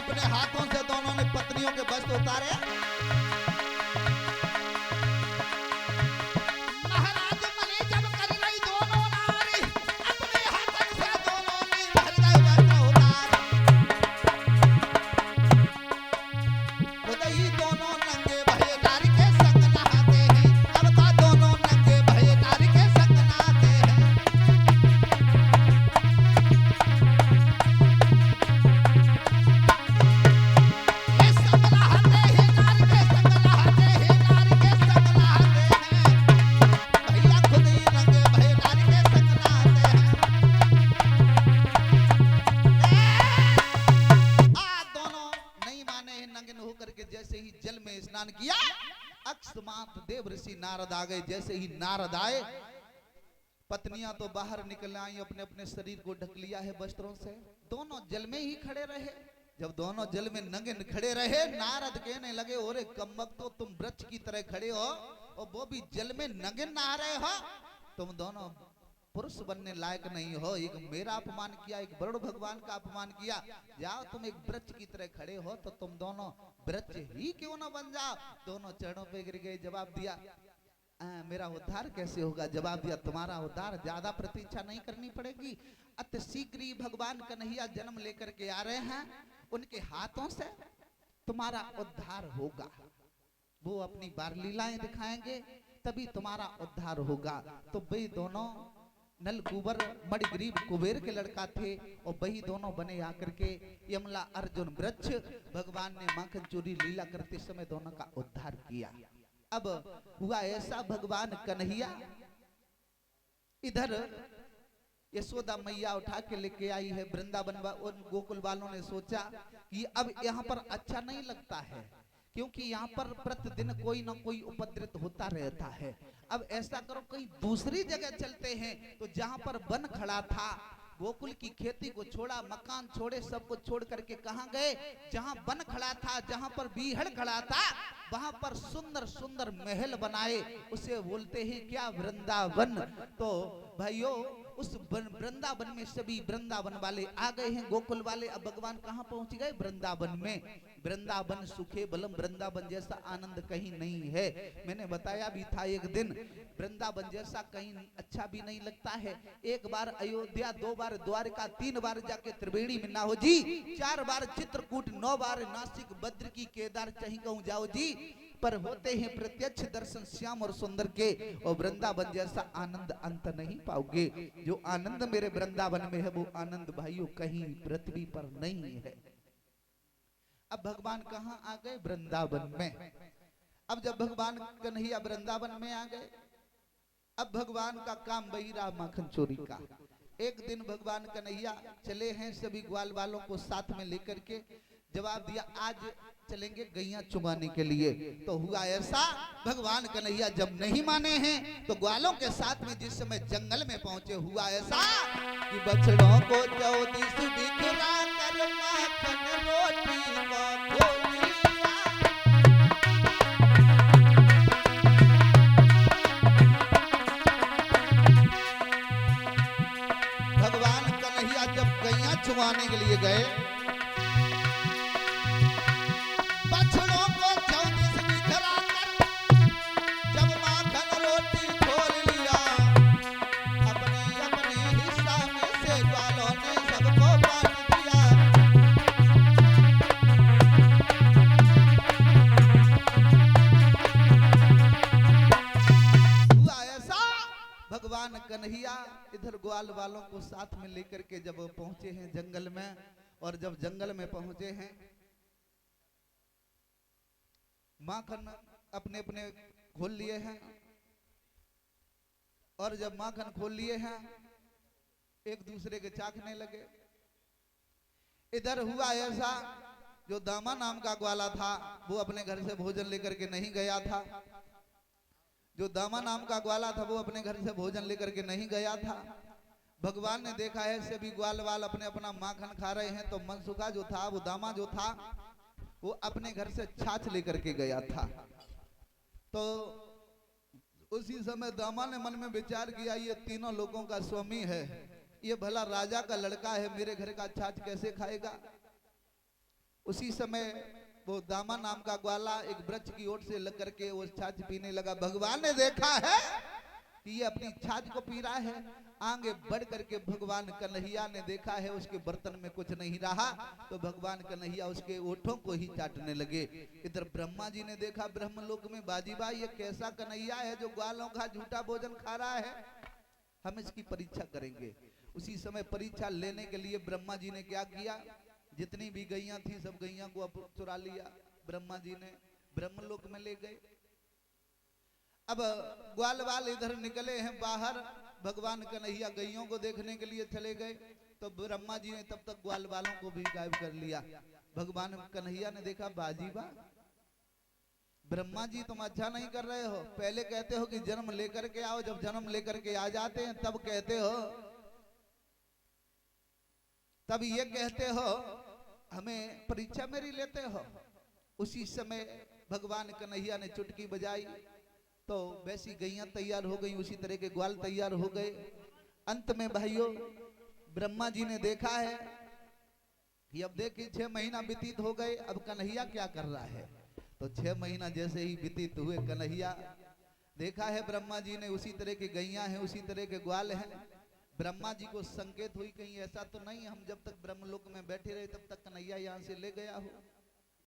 अपने हाथों से दोनों ने पत्नियों के वस्त्र उतारे। महाराज मने जब कर रही दोनों नारी अपने हाथों से दोनों ने भर गए वस्त्र उतार। खुद ही दोनों नंगे भये नारी के संग नहाते हैं। अब का दोनों नंगे भये नारी के संग नहाते हैं। किया अकस्मात देव ऋषि नारद आ गए। जैसे ही नारद आए पत्नियां तो बाहर निकल आई, अपने अपने शरीर को ढक लिया है वस्त्रों से। दोनों जल में ही खड़े रहे। जब दोनों जल में नंगे खड़े रहे नारद कहने लगे, ओरे कमबख्त तो तुम वृक्ष की तरह खड़े हो और वो भी जल में नंगे नहा रहे हो। तुम दोनों पुरुष बनने लायक नहीं हो। एक मेरा अपमान किया, एक वरुण भगवान का अपमान किया। जाओ तुम एक वृक्ष की तरह खड़े हो तो तुम दोनों वृक्ष ही क्यों ना बन जाओ। दोनों चरणों पे गिर गए। जवाब दिया मेरा उद्धार कैसे होगा। जवाब दिया तुम्हारा उद्धार ज्यादा प्रतीक्षा नहीं करनी पड़ेगी। अति शीघ्र ही भगवान कन्हैया जन्म लेकर के आ रहे हैं। उनके हाथों से तुम्हारा उद्धार होगा। वो अपनी बार लीलाएं दिखाएंगे तभी तुम्हारा उद्धार होगा। तो वे दोनों नल कुबर मणिग्रीव कुबेर के लड़का थे और वही दोनों बने आकर के यमला अर्जुन वृक्ष। भगवान ने माखन चोरी लीला करते समय दोनों का उद्धार किया। अब हुआ ऐसा, भगवान कन्हैया इधर यशोदा मैया उठा के लेके आई है वृंदावन। उन गोकुल वालों ने सोचा कि अब यहाँ पर अच्छा नहीं लगता है, क्योंकि यहाँ पर प्रतिदिन कोई ना कोई उपद्रव होता रहता है। अब ऐसा करो कहीं दूसरी जगह चलते हैं। तो जहाँ पर वन खड़ा था, गोकुल की खेती को छोड़ा, मकान छोड़े, सब कुछ छोड़ करके कहाँ गए, जहाँ वन खड़ा था, जहाँ पर बीहड़ खड़ा था, वहां पर सुंदर सुंदर महल बनाए। उसे बोलते हैं क्या, वृंदावन। तो भाइयों उस वृंदावन में सभी वृंदावन वाले आ गए हैं, गोकुल वाले। अब भगवान कहाँ पहुंच गए, वृंदावन में। वृंदावन सुखे बलम, वृंदावन जैसा आनंद कहीं नहीं है। मैंने बताया भी था एक दिन, वृंदावन जैसा कहीं अच्छा भी नहीं लगता है। एक बार अयोध्या, 2 बार द्वारका, 3 बार जाके त्रिवेणी में ना हो जी, 4 बार चित्रकूट, 9 बार नासिक, बद्र की, केदार, चाहे कहूं जाओ जी, पर होते हैं प्रत्यक्ष दर्शन श्याम और सुंदर के। और वृंदावन जैसा आनंद अंत नहीं पाओगे। जो आनंद मेरे वृंदावन में है वो आनंद भाइयों कहीं पृथ्वी पर नहीं है। अब भगवान कहाँ आ गए, वृंदावन में। अब जब भगवान कन्हैया वृंदावन में आ गए, अब भगवान का काम वही रहा माखन चोरी का। एक दिन भगवान कन्हैया चले हैं सभी ग्वाल वालों को साथ में लेकर के। जवाब दिया आज चलेंगे गैया चुगाने के लिए। तो हुआ ऐसा, भगवान कन्हैया जब नहीं माने हैं तो ग्वालों के साथ में जिस समय जंगल में पहुंचे, हुआ ऐसा कि बछड़ों को 14 बिखरा कर माखन रोटी को खोल लिया। भगवान कन्हैया जब गैया चुगाने के लिए गए, कन्हैया इधर ग्वाल वालों को साथ में लेकर के जब पहुंचे हैं जंगल में, और जब जंगल में पहुंचे हैं, माखन अपने अपने खोल लिए हैं। और जब माखन खोल लिए हैं एक दूसरे के चाखने लगे। इधर हुआ ऐसा, जो दामा नाम का ग्वाला था वो अपने घर से भोजन लेकर के नहीं गया था। जो दामा नाम का ग्वाला था वो अपने घर से भोजन लेकर के नहीं गया था। भगवान ने देखा है सभी ग्वाल वाल अपने अपना माखन खा रहे हैं, तो मनसुखा जो था, वो दामा जो था, वो अपने घर से छाछ लेकर के गया था। तो उसी समय दामा ने मन में विचार किया, ये तीनों लोगों का स्वामी है, ये भला राजा का लड़का है, मेरे घर का छाछ कैसे खाएगा। उसी समय वो दामा नाम का ग्वाला एक वृक्ष की ओर से लग करके वो छाछ पीने लगा। भगवान ने देखा है कि ये अपनी छाछ को पी रहा है। आगे बढ़ करके भगवान कन्हैया ने देखा है उसके बर्तन में कुछ नहीं रहा, तो भगवान कन्हैया उसके ओठों को ही चाटने लगे। इधर ब्रह्मा जी ने देखा ब्रह्मलोक में, बाजीबा ये कैसा कन्हैया है जो ग्वालों का झूठा भोजन खा रहा है, हम इसकी परीक्षा करेंगे। उसी समय परीक्षा लेने के लिए ब्रह्मा जी ने क्या किया, जितनी भी गैया थी सब गैया को चुरा लिया। ब्रह्मा जी ने ब्रह्मलोक में ले गए। अब ग्वाल वाल इधर निकले हैं बाहर, भगवान कन्हैया गैयों को देखने के लिए चले गए, तो ब्रह्मा जी ने तब तक ग्वाल वालों को भी गायब कर लिया। भगवान कन्हैया ने देखा, बाजीबा ब्रह्मा जी तुम अच्छा नहीं कर रहे हो, पहले कहते हो कि जन्म लेकर के आओ, जब जन्म लेकर के आ जाते हैं तब कहते हो, तब ये कहते हो हमें परीक्षा मेरी लेते हो। उसी समय भगवान कन्हैया ने चुटकी बजाई तो वैसी गैया तैयार हो गई, उसी तरह के ग्वाल तैयार हो गए। अंत में भाइयों ब्रह्मा जी ने देखा है कि अब देखिए 6 महीना व्यतीत हो गए, अब कन्हैया क्या कर रहा है। तो 6 महीना जैसे ही व्यतीत हुए, कन्हैया देखा है ब्रह्मा जी ने उसी तरह के गैया हैं, उसी तरह के ग्वाल हैं। ब्रह्मा जी को संकेत हुई कहीं ऐसा तो नहीं हम जब तक ब्रह्मलोक में बैठे रहे तब तक कन्हैया यहाँ से ले गया हो।